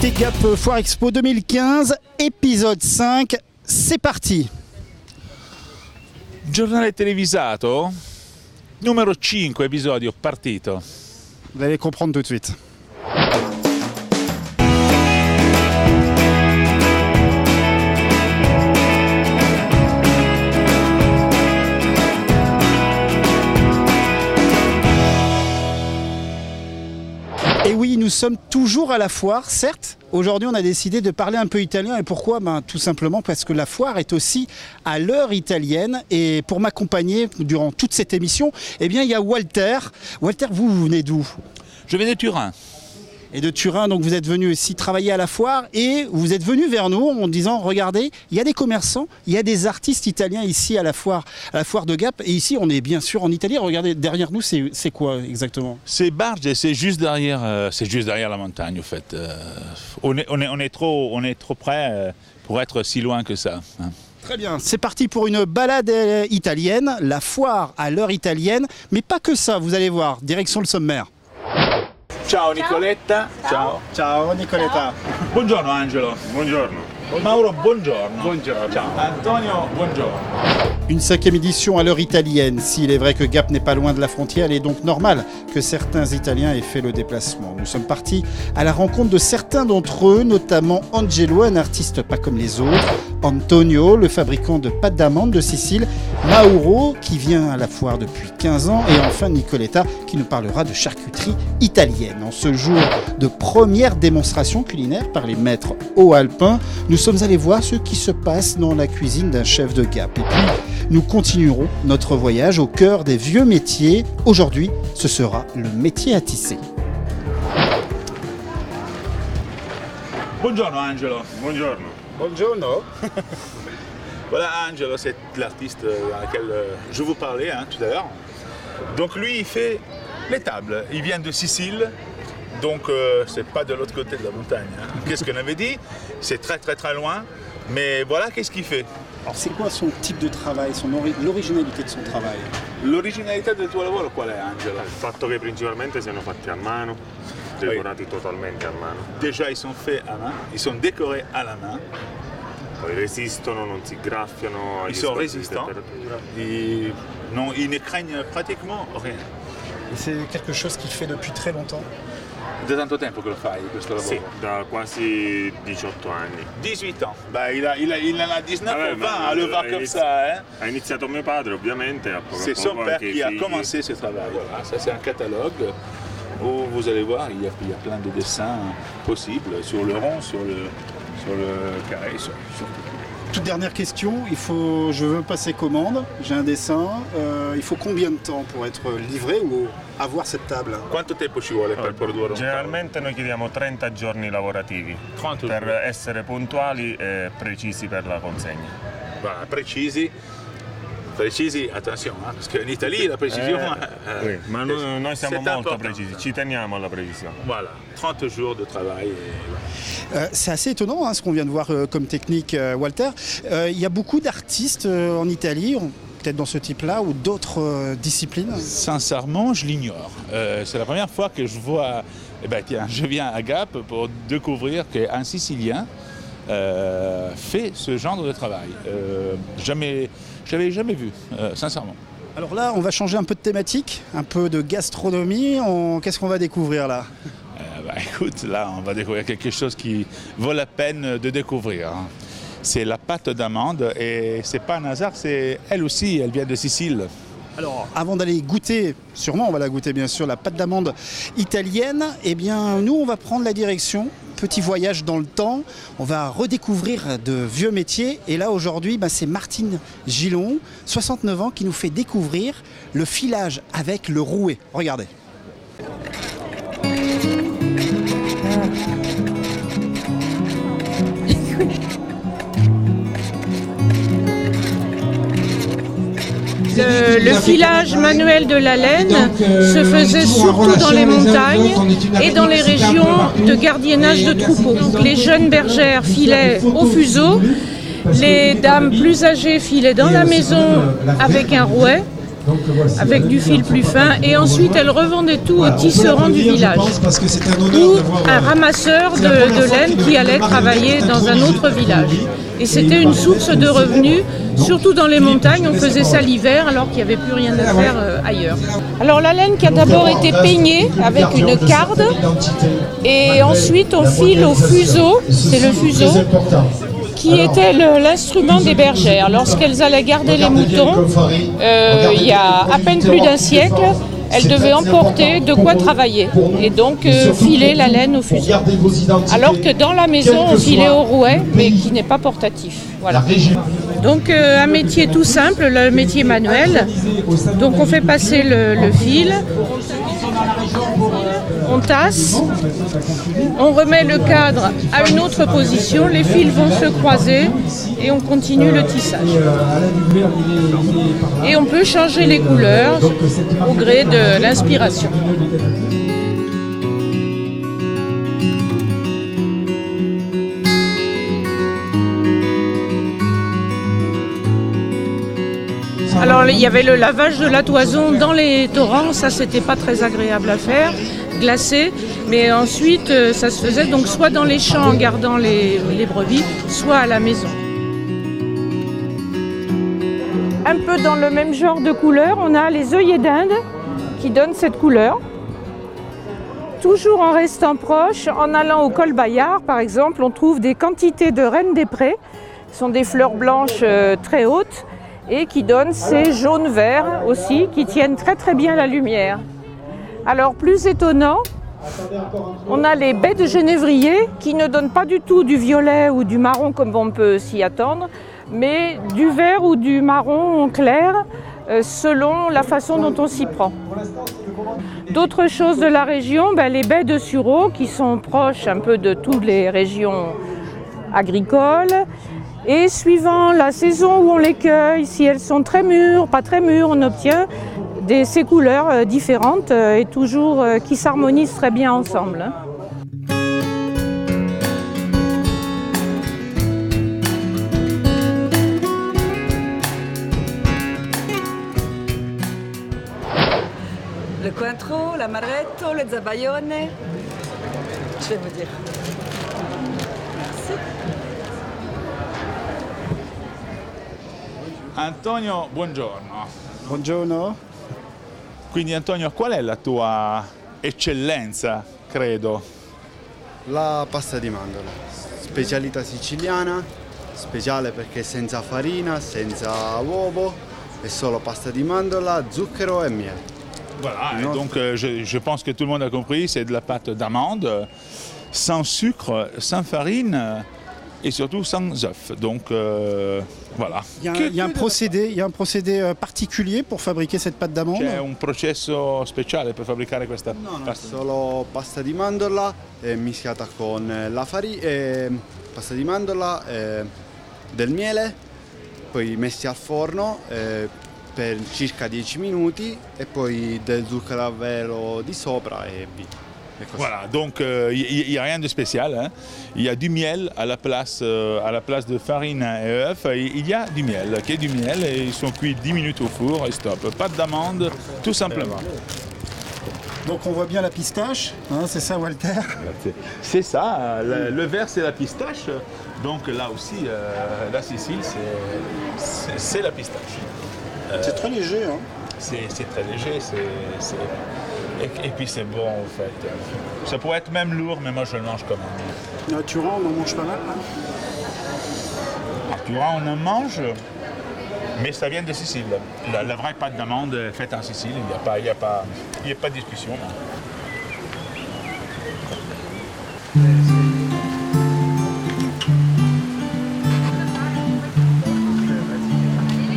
C'était Gap Foire Expo 2015, épisode 5, c'est parti. Giornale televisato, numero 5, episodio partito. Vous allez comprendre tout de suite. Et oui, nous sommes toujours à la foire, certes. Aujourd'hui, on a décidé de parler un peu italien. Et pourquoi ? Tout simplement parce que la foire est aussi à l'heure italienne. Et pour m'accompagner durant toute cette émission, il y a Walter. Walter, vous venez d'où ? Je viens de Turin. Et de Turin, donc vous êtes venu aussi travailler à la foire et vous êtes venu vers nous en disant, regardez, il y a des commerçants, il y a des artistes italiens ici à la foire de Gap. Et ici, on est bien sûr en Italie. Regardez, derrière nous, c'est quoi exactement ? C'est Barge, c'est juste derrière la montagne, en fait. On est trop près pour être si loin que ça. Hein. Très bien, c'est parti pour une balade italienne, la foire à l'heure italienne. Mais pas que ça, vous allez voir, direction le sommaire. Ciao Nicoletta. Ciao. Ciao Nicoletta. Buongiorno Angelo. Buongiorno. Mauro, buongiorno. Buongiorno. Ciao. Antonio, buongiorno. Une 5e édition à l'heure italienne. S'il est vrai que Gap n'est pas loin de la frontière, il est donc normal que certains Italiens aient fait le déplacement. Nous sommes partis à la rencontre de certains d'entre eux, notamment Angelo, un artiste pas comme les autres, Antonio, le fabricant de pâtes d'amandes de Sicile, Mauro, qui vient à la foire depuis 15 ans, et enfin Nicoletta, qui nous parlera de charcuterie italienne. En ce jour de première démonstration culinaire par les maîtres hauts-alpins, nous sommes allés voir ce qui se passe dans la cuisine d'un chef de Gap. Et puis, nous continuerons notre voyage au cœur des vieux métiers. Aujourd'hui, ce sera le métier à tisser. Buongiorno Angelo. Buongiorno. Buongiorno. Voilà Angelo, c'est l'artiste dans lequel je vous parlais tout à l'heure. Donc lui, il fait les tables. Il vient de Sicile. Donc c'est pas de l'autre côté de la montagne. Qu'est-ce qu'on avait dit ? C'est très très très loin. Mais voilà, qu'est-ce qu'il fait ? Alors c'est quoi son type de travail, l'originalité de son travail ? L'originalità del tuo lavoro qual è, Angelo? Il fatto che principalmente siano fatti a mano, decorati totalmente a mano. Déjà ils sont faits à main, ils sont décorés à la main. Poi resistono, non si graffiano. Ils sont résistants. Ils ne craignent pratiquement rien. Et c'est quelque chose qu'il fait depuis très longtemps. Da tanto tempo che lo fai questo lavoro? Sì, da quasi 18 anni. 18 ans. Bah, il en a 19 ou 20 à le voir comme ça. Ha iniziato mio padre ovviamente. C'est son père qui a commencé ce travail. Voilà, ça c'est un catalogue où vous allez voir, il y a plein de dessins possibles sur le rond, sur le carré, sur Toute dernière question, je veux passer commande, j'ai un dessin, il faut combien de temps pour être livré ou avoir cette table ? Quanto tempo ci vuole per produrre un Generalmente noi chiediamo 30 giorni lavorativi 30 per giorni. essere puntuali e precisi per la consegna. Voilà, précisi, attention, parce qu'en Italie la précision... Oui, ma noi siamo c'est molto important. precisi, ci teniamo alla precisione. Voilà, 30 jours de travail. Et voilà. C'est assez étonnant ce qu'on vient de voir comme technique, Walter. Il y a beaucoup d'artistes en Italie, peut-être dans ce type-là, ou d'autres disciplines ? Sincèrement, je l'ignore. C'est la première fois que je vois... je viens à Gap pour découvrir qu'un Sicilien fait ce genre de travail. J'avais jamais vu, sincèrement. Alors là, on va changer un peu de thématique, un peu de gastronomie. Qu'est-ce qu'on va découvrir là ? Écoute, là, on va découvrir quelque chose qui vaut la peine de découvrir. C'est la pâte d'amande et c'est pas un hasard, elle aussi, elle vient de Sicile. Alors, avant d'aller goûter, sûrement on va la goûter bien sûr, la pâte d'amande italienne, nous on va prendre la direction, petit voyage dans le temps, on va redécouvrir de vieux métiers. Et là aujourd'hui, c'est Martine Gillon, 69 ans, qui nous fait découvrir le filage avec le rouet. Regardez. Le filage manuel de la laine se faisait surtout dans les montagnes et dans les régions de gardiennage de troupeaux. Donc les jeunes bergères filaient au fuseau, les dames plus âgées filaient dans la maison avec un rouet avec du fil plus fin. Et ensuite, elle revendait tout aux tisserands du village ou un ramasseur de laine qui allait travailler dans un autre village. Et c'était une source de revenus, surtout dans les montagnes. On faisait ça l'hiver alors qu'il n'y avait plus rien à faire ailleurs. Alors la laine qui a d'abord été peignée avec une carde et ensuite on file au fuseau, c'est le fuseau, qui était l'instrument des bergères. Lorsqu'elles allaient garder les moutons, il y a à peine plus d'un siècle, elles devaient emporter de quoi travailler et donc filer la laine au fuseau. Alors que dans la maison, on filait au rouet, mais qui n'est pas portatif. Voilà. Donc un métier tout simple, le métier manuel. Donc on fait passer le fil, on tasse, on remet le cadre à une autre position, les fils vont se croiser et on continue le tissage. Et on peut changer les couleurs au gré de l'inspiration. Alors il y avait le lavage de la toison dans les torrents, ça c'était pas très agréable à faire, glacé, mais ensuite ça se faisait donc soit dans les champs en gardant les brebis, soit à la maison. Un peu dans le même genre de couleur, on a les œillets d'Inde qui donnent cette couleur. Toujours en restant proche, en allant au col Bayard par exemple, on trouve des quantités de reines des prés, ce sont des fleurs blanches très hautes, et qui donnent ces jaunes-verts aussi, qui tiennent très très bien la lumière. Alors plus étonnant, on a les baies de genévrier qui ne donnent pas du tout du violet ou du marron comme on peut s'y attendre, mais du vert ou du marron clair selon la façon dont on s'y prend. D'autres choses de la région, les baies de sureau qui sont proches un peu de toutes les régions agricoles. Et suivant la saison où on les cueille, si elles sont très mûres, pas très mûres, on obtient ces couleurs différentes et toujours qui s'harmonisent très bien ensemble. Le cointreau, l'amaretto, le zabaione, je vais vous dire. Merci. Antonio, buongiorno. Buongiorno. Quindi Antonio, qual è la tua eccellenza, credo? La pasta di mandorla, specialità siciliana, speciale perché senza farina, senza uovo, è solo pasta di mandorla, zucchero e miele. Voilà, et donc je pense que tout le monde a compris, c'est de la pâte d'amande, sans sucre, sans farine et surtout sans œufs. Donc voilà. Il y a un procédé particulier pour fabriquer cette pâte d'amande? C'è un processo speciale per fabbricare questa No, pasta? solo pasta di mandorla mischiata con la farina, pasta di mandorla, del miele, poi messi al forno per circa 10 minuti e poi del zucchero a velo di sopra e via. Voilà, donc il n'y a rien de spécial. Hein. Il y a du miel à la place de farine et œufs. Il y a du miel, qui est du miel, et ils sont cuits 10 minutes au four et stop. Pâte d'amande, tout simplement. Donc on voit bien la pistache, hein, c'est ça Walter? C'est ça, le vert c'est la pistache. Donc là aussi, la Sicile, c'est la pistache. C'est très léger. Hein. C'est très léger, et puis c'est bon en fait. Ça pourrait être même lourd, mais moi je le mange quand même. À Turin, on en mange pas mal. Hein. À Turin, on en mange, mais ça vient de Sicile. La vraie pâte d'amande est faite en Sicile, il n'y a pas de discussion.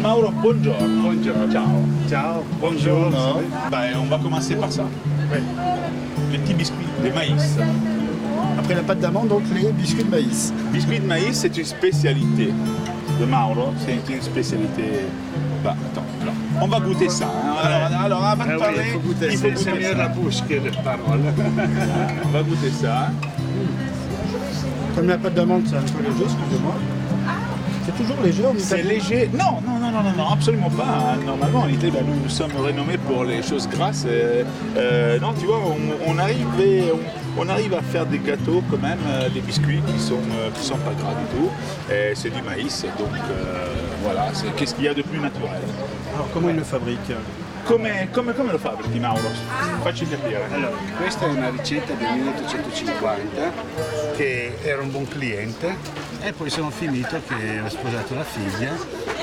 Mauro, buongiorno. Buongiorno. Ciao. Ciao, Buongiorno. On va commencer par ça. Oui. Les petits biscuits de maïs. Après la pâte d'amande, donc les biscuits de maïs. Biscuits de maïs, c'est une spécialité de Mauro. C'est une spécialité. Attends, alors, on va goûter ça. Hein. Alors, avant de parler, il faut goûter. C'est mieux la bouche que les paroles. On va goûter ça. Comme la pâte d'amande, c'est un peu léger, excusez-moi. C'est toujours léger en C'est Italie? léger. Non. non, absolument pas. Hein. Normalement, en Italie, nous sommes renommés pour les choses grasses. Non, tu vois, on arrive à faire des gâteaux quand même, des biscuits qui sont pas gras du tout. Et c'est du maïs, donc voilà, qu'est-ce qu'il y a de plus naturel. Alors comment ils le fabriquent? Come lo fabbrichi, Mauro? Facci capire. Allora, questa è una ricetta del 1850 che era un buon cliente e poi sono finito che ho sposato la figlia,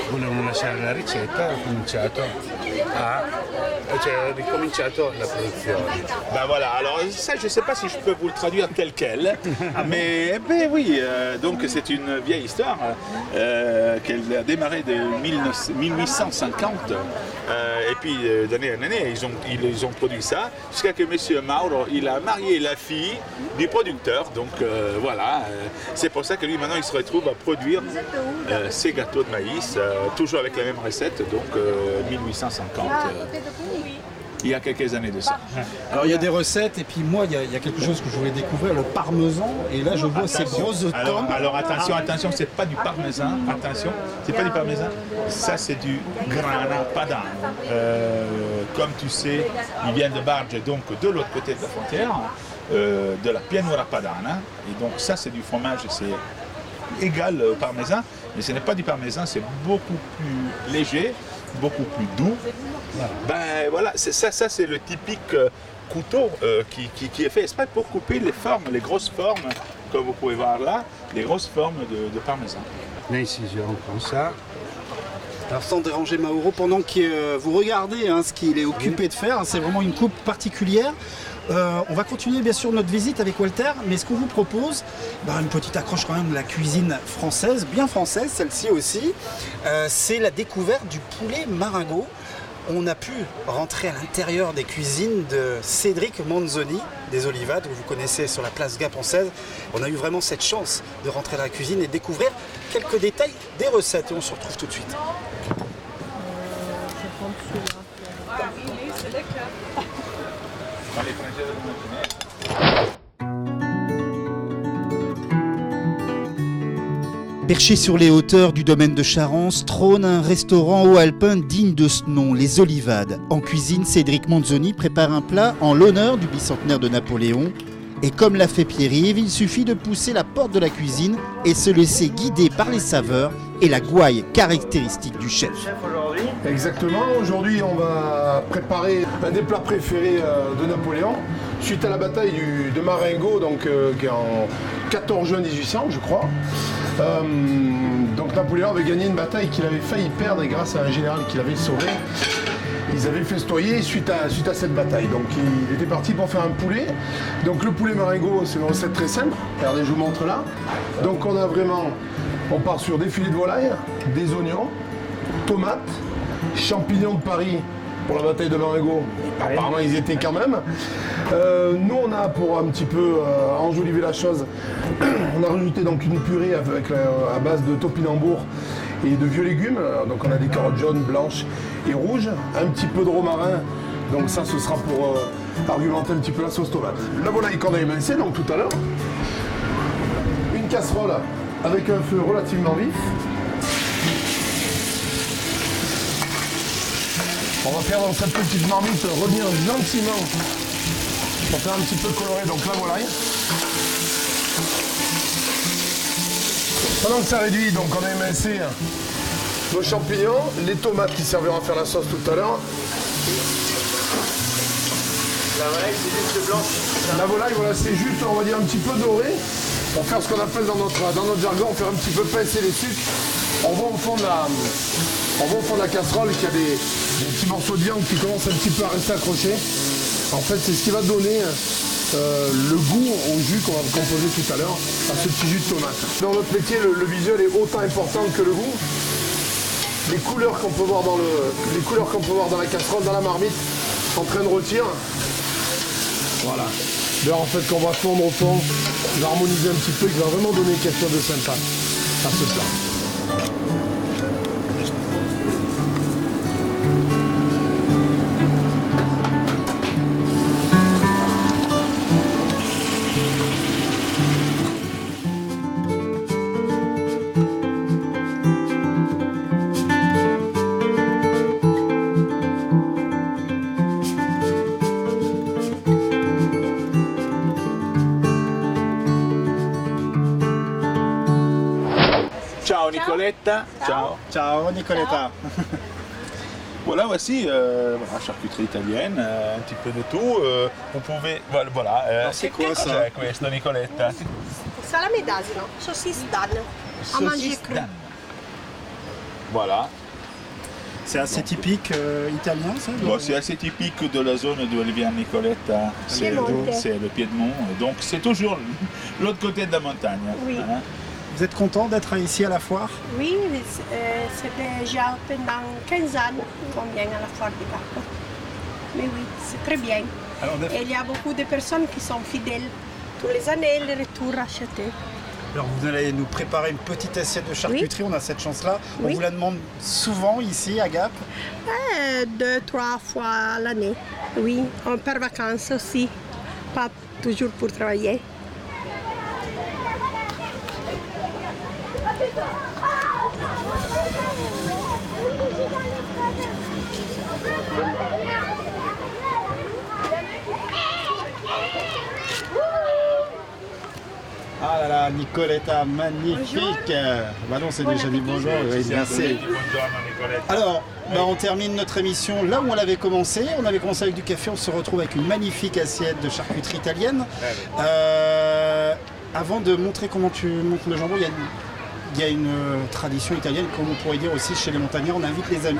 volevano lasciare la ricetta, ho ricominciato la produzione. Ben voilà, alors ça je ne sais pas si je peux vous le traduire tel quel, mais ben oui, donc c'est une vieille histoire qu'elle a démarré de 1850 et puis d'année en année ils ont produit ça jusqu'à que M. Mauro il a marié la fille du producteur, donc voilà, c'est pour ça que lui maintenant il se retrouve à produire ses gâteaux de maïs, toujours avec la même recette, donc 1850. Il y a quelques années de ça. Alors il y a des recettes et puis moi il y a quelque chose que je voulais découvrir, le parmesan, et là je vois ces grosses tomes. Alors attention, c'est pas du parmesan, attention, c'est pas du parmesan, ça c'est du grana padano. Comme tu sais, il vient de Barge, donc de l'autre côté de la frontière, de la pianura padana, et donc ça c'est du fromage, c'est égal au parmesan, mais ce n'est pas du parmesan, c'est beaucoup plus léger, beaucoup plus doux. Ben voilà, ça c'est le typique couteau qui est fait exprès pour couper les formes, les grosses formes, comme vous pouvez voir là, les grosses formes de parmesan. L'incision comme ça. Alors sans déranger Mauro, pendant que vous regardez ce qu'il est occupé de faire, c'est vraiment une coupe particulière. On va continuer bien sûr notre visite avec Walter, mais ce qu'on vous propose, une petite accroche quand même de la cuisine française, bien française celle-ci aussi, c'est la découverte du poulet maringot. On a pu rentrer à l'intérieur des cuisines de Cédric Manzoni, des Olivades, que vous connaissez sur la place Gapençaise. On a eu vraiment cette chance de rentrer dans la cuisine et découvrir quelques détails des recettes, et on se retrouve tout de suite. Perché sur les hauteurs du domaine de Charance, trône un restaurant haut alpin digne de ce nom, les Olivades. En cuisine, Cédric Manzoni prépare un plat en l'honneur du bicentenaire de Napoléon. Et comme l'a fait Pierre-Yves, il suffit de pousser la porte de la cuisine et se laisser guider par les saveurs et la gouaille caractéristique du chef. Exactement, aujourd'hui on va préparer un des plats préférés de Napoléon, suite à la bataille de Marengo, donc, qui est en 14 juin 1800 je crois. Donc Napoléon avait gagné une bataille qu'il avait failli perdre, et grâce à un général qui l'avait sauvé, ils avaient festoyé suite à cette bataille. Donc il était parti pour faire un poulet. Donc le poulet Marengo, c'est une recette très simple. Regardez, je vous montre là. Donc on part sur des filets de volaille, des oignons, tomates, champignons de Paris pour la bataille de Marengo. Apparemment ils y étaient quand même. Nous on a, pour un petit peu enjoliver la chose, on a rajouté donc une purée à base de topinambour et de vieux légumes. Donc on a des carottes jaunes, blanches et rouges, un petit peu de romarin. Donc ça ce sera pour argumenter un petit peu la sauce tomate. La volaille qu'on a émincée donc tout à l'heure. Une casserole avec un feu relativement vif. On va faire dans cette petite marmite revenir gentiment pour faire un petit peu colorer donc la volaille. Pendant que ça réduit, donc on a émincé nos champignons, les tomates qui serviront à faire la sauce tout à l'heure. La volaille c'est juste blanche. La volaille voilà, c'est juste, on va dire, un petit peu doré pour faire ce qu'on appelle dans notre jargon, faire un petit peu pincer les sucres. On va au fond de la casserole qui a des petits morceaux de viande qui commencent un petit peu à rester accrochés. En fait, c'est ce qui va donner le goût au jus qu'on va composer tout à l'heure, à ce petit jus de tomate. Dans notre métier, le visuel est autant important que le goût. Les couleurs qu'on peut voir dans la casserole, dans la marmite, en train de rôtir. Voilà. D'ailleurs, en fait, qu'on va fondre au fond, qui va harmoniser un petit peu, qui va vraiment donner quelque chose de sympa à ce plat. Ciao Nicoletta. Ciao. Ciao Nicoletta. Voilà, voici voilà, charcuterie italienne, un petit peu de tout. Vous pouvez. Voilà. c'est quoi ça? Cos'è questo, Nicoletta? Salame d'asino, saucisse d'âne, à manger Saucisse cru. d'âne. Voilà. C'est assez typique italien, ça? Bon, c'est assez typique de la zone d'où elle vient, Nicoletta. C'est Piemonte. le Piémont. Donc c'est toujours l'autre côté de la montagne. Oui. hein. Vous êtes content d'être ici à la foire? Oui, c'est déjà pendant 15 ans qu'on vient à la foire de Gap. Mais oui, c'est très bien. Alors, Et il y a beaucoup de personnes qui sont fidèles. Tous les années, les retours achetés. alors, vous allez nous préparer une petite assiette de charcuterie, on a cette chance-là. On Oui. vous la demande souvent ici à Gap. 2-3 fois à l'année. Oui, on part vacances aussi, pas toujours pour travailler. Ah là là, Nicoletta, magnifique. Bah non, c'est déjà dit bonjour. Oui, merci. Buongiorno, Nicoletta. Alors, on termine notre émission là où on l'avait commencé. On avait commencé avec du café, on se retrouve avec une magnifique assiette de charcuterie italienne. Avant de montrer comment tu montes le jambon, il y a une tradition italienne, comme on pourrait dire aussi chez les montagnards, on invite les amis.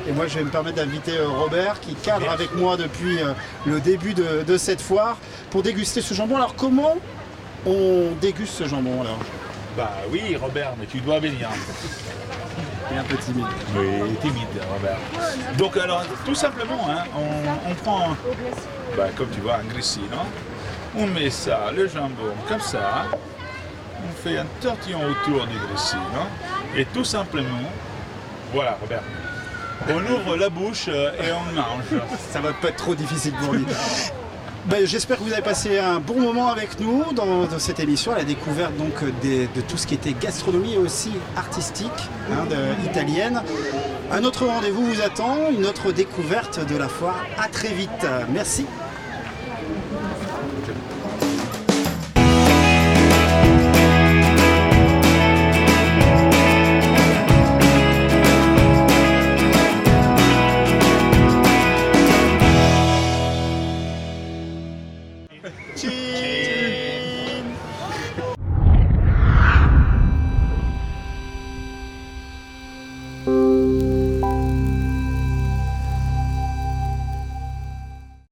Et moi, je vais me permettre d'inviter Robert, qui cadre avec moi depuis le début de cette foire, pour déguster ce jambon. Alors, comment on déguste ce jambon alors? Bah oui, Robert, mais tu dois venir. Il est un peu timide. Oui, timide, Robert. Donc alors, tout simplement, hein, on prend, bah, comme tu vois, un grissino. On met ça, le jambon, comme ça. On fait un tortillon autour du grissino. Et tout simplement, voilà, Robert. On ouvre la bouche et on mange. Ça va pas être trop difficile pour lui. Ben, j'espère que vous avez passé un bon moment avec nous dans cette émission à la découverte donc, de tout ce qui était gastronomie et aussi artistique italienne. Un autre rendez-vous vous attend, une autre découverte de la foire. À très vite. Merci.